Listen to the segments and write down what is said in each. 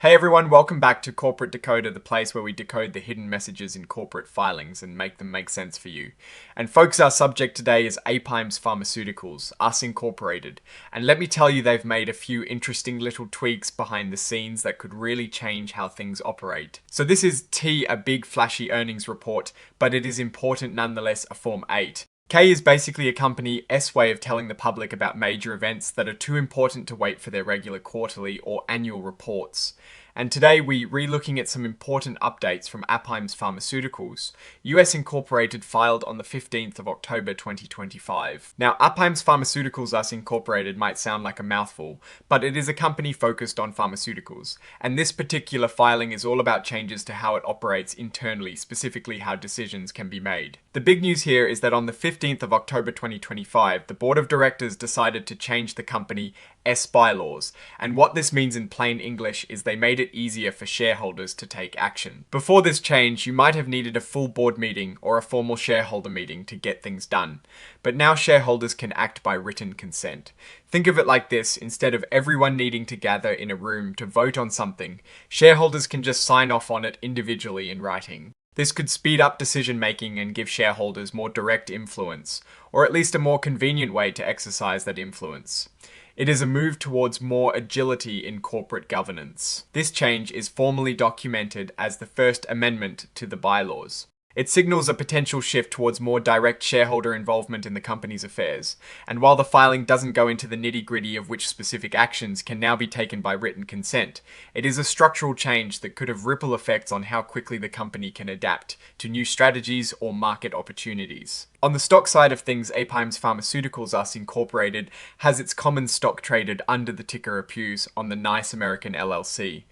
Hey everyone, welcome back to Corporate Decoder, the place where we decode the hidden messages in corporate filings and make them make sense for you. And folks, our subject today is Apimeds Pharmaceuticals, Us Incorporated. And let me tell you, they've made a few interesting little tweaks behind the scenes that could really change how things operate. So this is a big flashy earnings report, but it is important nonetheless, a Form 8. K is basically a company S way of telling the public about major events that are too important to wait for their regular quarterly or annual reports. And today we're re-looking at some important updates from Apimeds Pharmaceuticals. US Incorporated filed on the 15th of October 2025. Now, Apimeds Pharmaceuticals Us Incorporated might sound like a mouthful, but it is a company focused on pharmaceuticals. And this particular filing is all about changes to how it operates internally, specifically how decisions can be made. The big news here is that on the 15th of October 2025, the board of directors decided to change the company S bylaws, and what this means in plain English is they made it easier for shareholders to take action. Before this change, you might have needed a full board meeting or a formal shareholder meeting to get things done, but now shareholders can act by written consent. Think of it like this: instead of everyone needing to gather in a room to vote on something, shareholders can just sign off on it individually in writing. This could speed up decision making and give shareholders more direct influence, or at least a more convenient way to exercise that influence. It is a move towards more agility in corporate governance. This change is formally documented as the first amendment to the bylaws. It signals a potential shift towards more direct shareholder involvement in the company's affairs, and while the filing doesn't go into the nitty-gritty of which specific actions can now be taken by written consent, it is a structural change that could have ripple effects on how quickly the company can adapt to new strategies or market opportunities. On the stock side of things, Apimeds Pharmaceuticals Us Incorporated has its common stock traded under the ticker APUs on the NICE American LLC.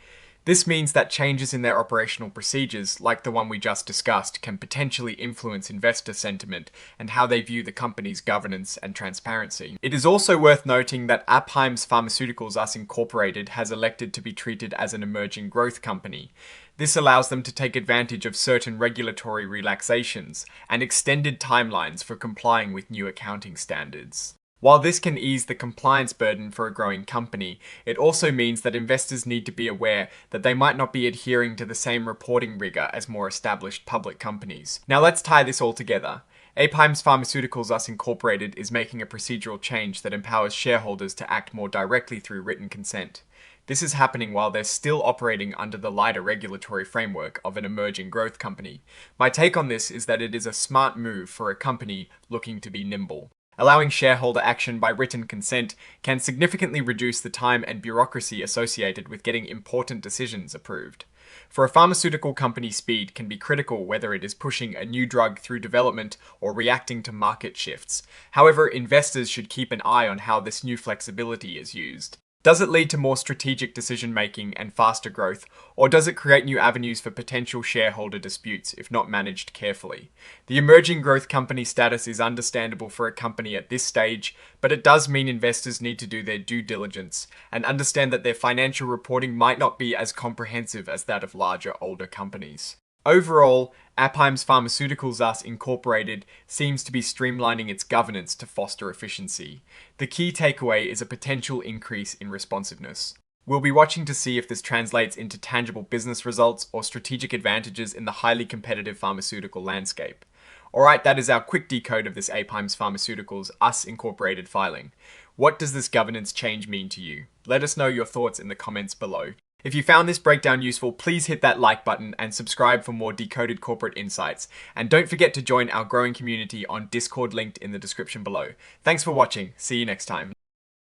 This means that changes in their operational procedures, like the one we just discussed, can potentially influence investor sentiment and how they view the company's governance and transparency. It is also worth noting that Apimeds Pharmaceuticals Us Incorporated has elected to be treated as an emerging growth company. This allows them to take advantage of certain regulatory relaxations and extended timelines for complying with new accounting standards. While this can ease the compliance burden for a growing company, it also means that investors need to be aware that they might not be adhering to the same reporting rigor as more established public companies. Now let's tie this all together. Apimeds Pharmaceuticals Us Incorporated is making a procedural change that empowers shareholders to act more directly through written consent. This is happening while they're still operating under the lighter regulatory framework of an emerging growth company. My take on this is that it is a smart move for a company looking to be nimble. Allowing shareholder action by written consent can significantly reduce the time and bureaucracy associated with getting important decisions approved. For a pharmaceutical company, speed can be critical whether it is pushing a new drug through development or reacting to market shifts. However, investors should keep an eye on how this new flexibility is used. Does it lead to more strategic decision-making and faster growth, or does it create new avenues for potential shareholder disputes if not managed carefully? The emerging growth company status is understandable for a company at this stage, but it does mean investors need to do their due diligence and understand that their financial reporting might not be as comprehensive as that of larger, older companies. Overall, Apimeds Pharmaceuticals Us Incorporated seems to be streamlining its governance to foster efficiency. The key takeaway is a potential increase in responsiveness. We'll be watching to see if this translates into tangible business results or strategic advantages in the highly competitive pharmaceutical landscape. Alright, that is our quick decode of this Apimeds Pharmaceuticals Us Incorporated filing. What does this governance change mean to you? Let us know your thoughts in the comments below. If you found this breakdown useful, please hit that like button and subscribe for more decoded corporate insights. And don't forget to join our growing community on Discord linked in the description below. Thanks for watching. See you next time.